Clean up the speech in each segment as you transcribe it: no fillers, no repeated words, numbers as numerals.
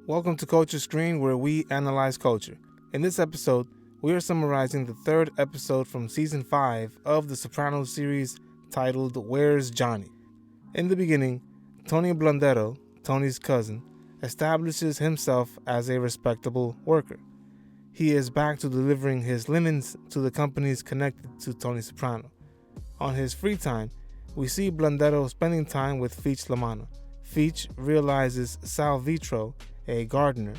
Welcome to Culture Screen, where we analyze culture. In this episode, we are summarizing the third episode from Season 5 of the Sopranos series titled Where's Johnny? In the beginning, Tony Blundetto, Tony's cousin, establishes himself as a respectable worker. He is back to delivering his linens to the companies connected to Tony Soprano. On his free time, we see Blundetto spending time with Feech Lamanna. Feech realizes Sal Vitro, a gardener,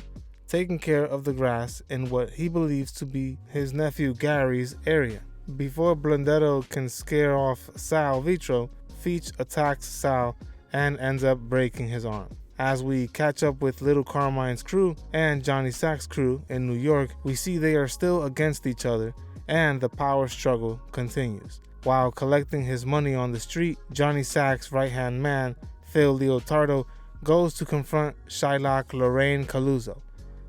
taking care of the grass in what he believes to be his nephew Gary's area. Before Blundetto can scare off Sal Vitro, Feech attacks Sal and ends up breaking his arm. As we catch up with Little Carmine's crew and Johnny Sack's crew in New York, we see they are still against each other and the power struggle continues. While collecting his money on the street, Johnny Sack's right-hand man, Phil Leotardo, goes to confront Shylock Lorraine Caluso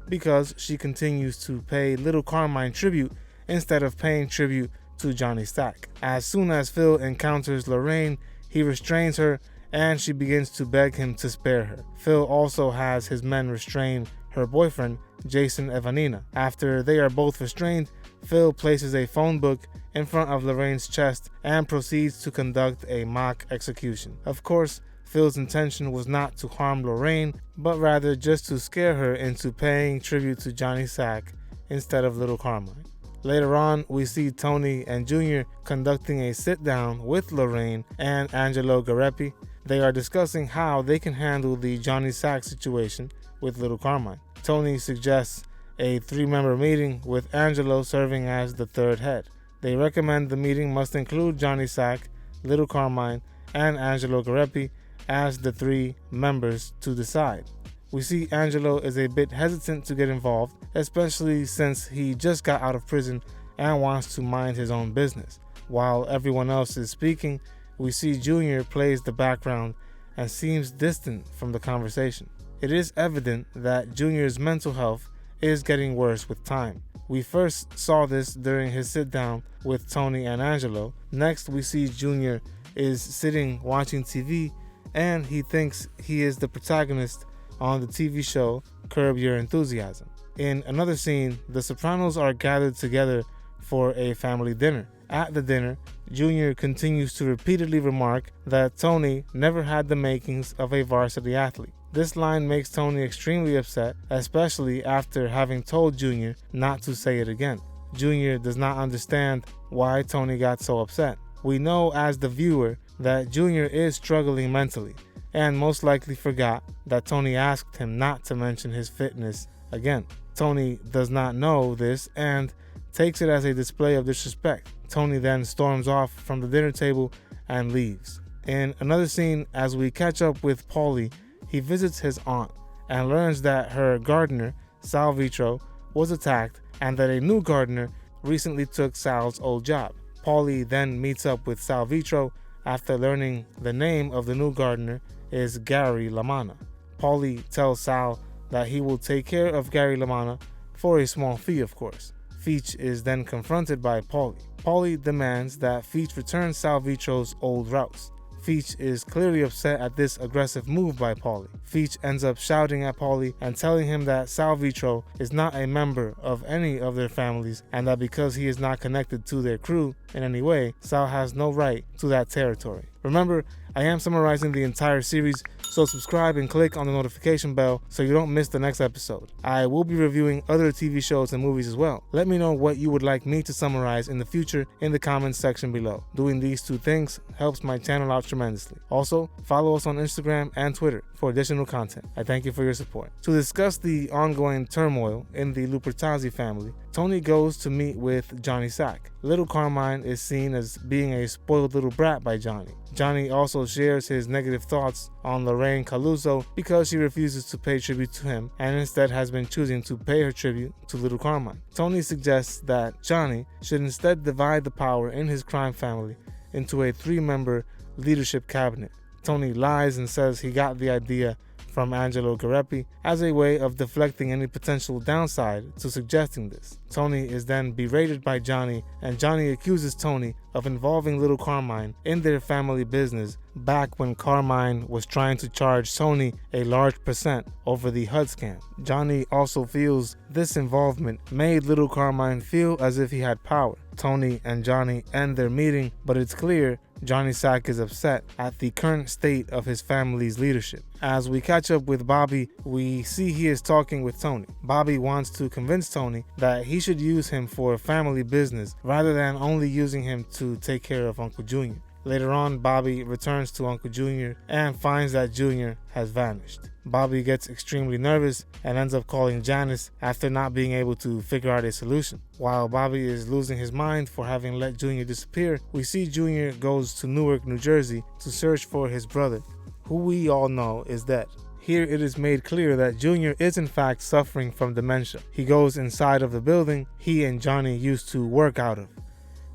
because she continues to pay Little Carmine tribute instead of paying tribute to Johnny Sack. As soon as Phil encounters Lorraine, he restrains her and she begins to beg him to spare her. Phil also has his men restrain her boyfriend, Jason Evanina. After they are both restrained, Phil places a phone book in front of Lorraine's chest and proceeds to conduct a mock execution. Of course, Phil's intention was not to harm Lorraine, but rather just to scare her into paying tribute to Johnny Sack instead of Little Carmine. Later on, we see Tony and Junior conducting a sit-down with Lorraine and Angelo Garepi. They are discussing how they can handle the Johnny Sack situation with Little Carmine. Tony suggests a 3-member meeting with Angelo serving as the third head. They recommend the meeting must include Johnny Sack, Little Carmine, and Angelo Garepi as the 3 members to decide. We see Angelo is a bit hesitant to get involved, especially since he just got out of prison and wants to mind his own business. While everyone else is speaking, we see Junior plays the background and seems distant from the conversation. It is evident that Junior's mental health is getting worse with time. We first saw this during his sit-down with Tony and Angelo. Next, we see Junior is sitting watching TV and he thinks he is the protagonist on the TV show Curb Your Enthusiasm. In another scene, the Sopranos are gathered together for a family dinner. At the dinner, Junior continues to repeatedly remark that Tony never had the makings of a varsity athlete. This line makes Tony extremely upset, especially after having told Junior not to say it again. Junior does not understand why Tony got so upset. We know as the viewer that Junior is struggling mentally and most likely forgot that Tony asked him not to mention his fitness again. Tony does not know this and takes it as a display of disrespect. Tony then storms off from the dinner table and leaves. In another scene, as we catch up with Paulie, he visits his aunt and learns that her gardener, Sal Vitro, was attacked and that a new gardener recently took Sal's old job. Paulie then meets up with Sal Vitro after learning the name of the new gardener is Gary Lamanna. Paulie tells Sal that he will take care of Gary Lamanna for a small fee, of course. Feech is then confronted by Paulie. Paulie demands that Feech return Sal Vitro's old routes. Feech is clearly upset at this aggressive move by Paulie. Feech ends up shouting at Paulie and telling him that Sal Vitro is not a member of any of their families and that because he is not connected to their crew in any way, Sal has no right to that territory. Remember, I am summarizing the entire series, so subscribe and click on the notification bell so you don't miss the next episode. I will be reviewing other TV shows and movies as well. Let me know what you would like me to summarize in the future in the comments section below. Doing these 2 things helps my channel out tremendously. Also, follow us on Instagram and Twitter for additional content. I thank you for your support. To discuss the ongoing turmoil in the Lupertazzi family, Tony goes to meet with Johnny Sack. Little Carmine is seen as being a spoiled little brat by Johnny. Johnny also shares his negative thoughts on Lorraine Caluso because she refuses to pay tribute to him and instead has been choosing to pay her tribute to Little Carmine. Tony suggests that Johnny should instead divide the power in his crime family into a 3-member leadership cabinet. Tony lies and says he got the idea from Angelo Garepi as a way of deflecting any potential downside to suggesting this. Tony is then berated by Johnny, and Johnny accuses Tony of involving little Carmine in their family business back when Carmine was trying to charge Tony a large percent over the HUD scam. Johnny also feels this involvement made little Carmine feel as if he had power. Tony and Johnny end their meeting, but it's clear Johnny Sack is upset at the current state of his family's leadership. As we catch up with Bobby, we see he is talking with Tony. Bobby wants to convince Tony that he should use him for family business rather than only using him to take care of Uncle Junior. Later on, Bobby returns to Uncle Junior and finds that Junior has vanished. Bobby gets extremely nervous and ends up calling Janice after not being able to figure out a solution. While Bobby is losing his mind for having let Junior disappear, we see Junior goes to Newark, New Jersey to search for his brother, who we all know is dead. Here it is made clear that Junior is in fact suffering from dementia. He goes inside of the building he and Johnny used to work out of.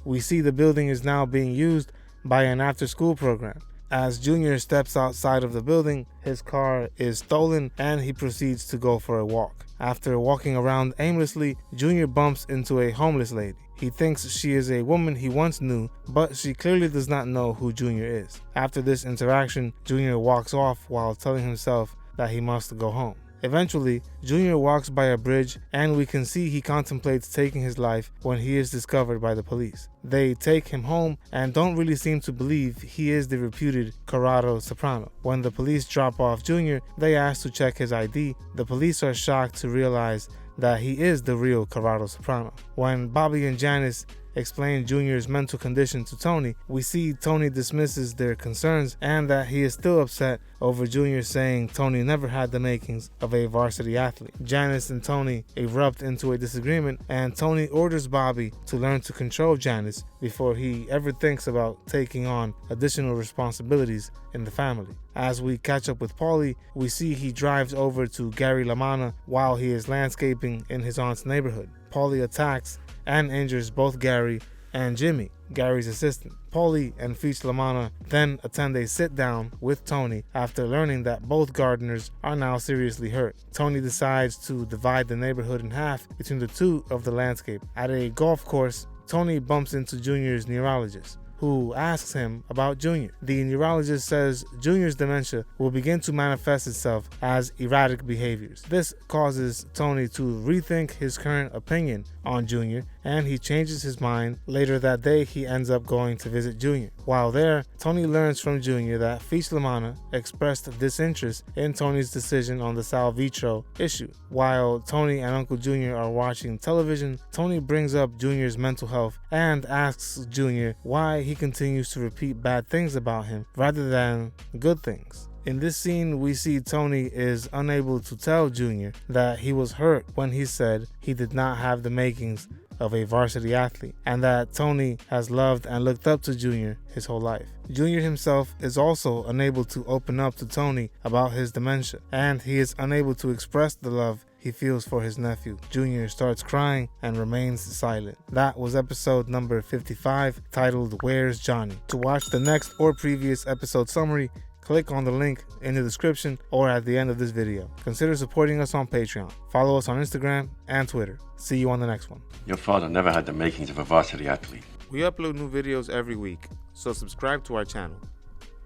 We see the building is now being used by an after-school program. As Junior steps outside of the building, his car is stolen and he proceeds to go for a walk. After walking around aimlessly, Junior bumps into a homeless lady. He thinks she is a woman he once knew, but she clearly does not know who Junior is. After this interaction, Junior walks off while telling himself that he must go home. Eventually, Junior walks by a bridge and we can see he contemplates taking his life when he is discovered by the police. They take him home and don't really seem to believe he is the reputed Corrado Soprano. When the police drop off Junior, they ask to check his ID. The police are shocked to realize that he is the real Corrado Soprano. When Bobby and Janice explain Junior's mental condition to Tony, we see Tony dismisses their concerns and that he is still upset over Junior saying Tony never had the makings of a varsity athlete. Janice and Tony erupt into a disagreement and Tony orders Bobby to learn to control Janice before he ever thinks about taking on additional responsibilities in the family. As we catch up with Paulie, we see he drives over to Gary LaManna while he is landscaping in his aunt's neighborhood. Paulie attacks and injures both Gary and Jimmy, Gary's assistant. Paulie and Feach LaManna then attend a sit-down with Tony after learning that both gardeners are now seriously hurt. Tony decides to divide the neighborhood in half between the two of the landscape. At a golf course, Tony bumps into Junior's neurologist, who asks him about Junior. The neurologist says Junior's dementia will begin to manifest itself as erratic behaviors. This causes Tony to rethink his current opinion on Junior, and he changes his mind. Later that day, he ends up going to visit Junior. While there, Tony learns from Junior that Feach LaManna expressed disinterest in Tony's decision on the Sal Vitro issue. While Tony and Uncle Junior are watching television, Tony brings up Junior's mental health and asks Junior why he continues to repeat bad things about him rather than good things. In this scene, we see Tony is unable to tell Junior that he was hurt when he said he did not have the makings of a varsity athlete, and that Tony has loved and looked up to Junior his whole life. Junior himself is also unable to open up to Tony about his dementia, and he is unable to express the love he feels for his nephew. Junior starts crying and remains silent. That was episode number 55, titled Where's Johnny? To watch the next or previous episode summary, click on the link in the description or at the end of this video. Consider supporting us on Patreon. Follow us on Instagram and Twitter. See you on the next one. Your father never had the makings of a varsity athlete. We upload new videos every week, so subscribe to our channel.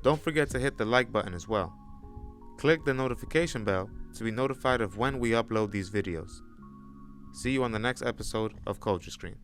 Don't forget to hit the like button as well. Click the notification bell to be notified of when we upload these videos. See you on the next episode of Culture Screen.